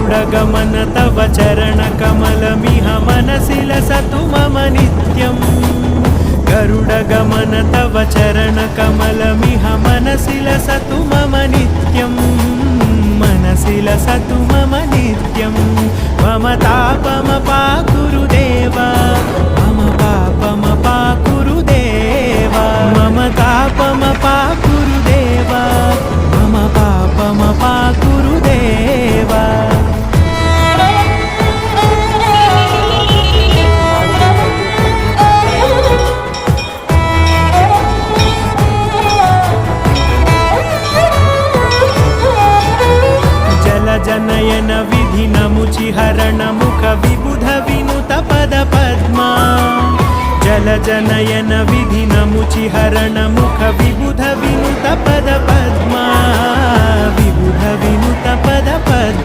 गरुडगमन तव चरणकमलमिह मनसि लसतु मम नित्यम् गरुडगमन तव चरणकमलमिह मनसि लसतु मम नित्यम् मनसि लसतु मम नित्यम् मम तापमपाकुरु देवा मम पापमपाकुरु देवा मम तापमपाकुरु देवा मम पापमपाकुरु देवा जनयन विधिनमुचिहरण मुख विबुध विनुत पद पद्मा जल जनयन विधिनमुचिहरण मुख विबुध विनुत पद पद्मा विबुध विनुत पद पद्मा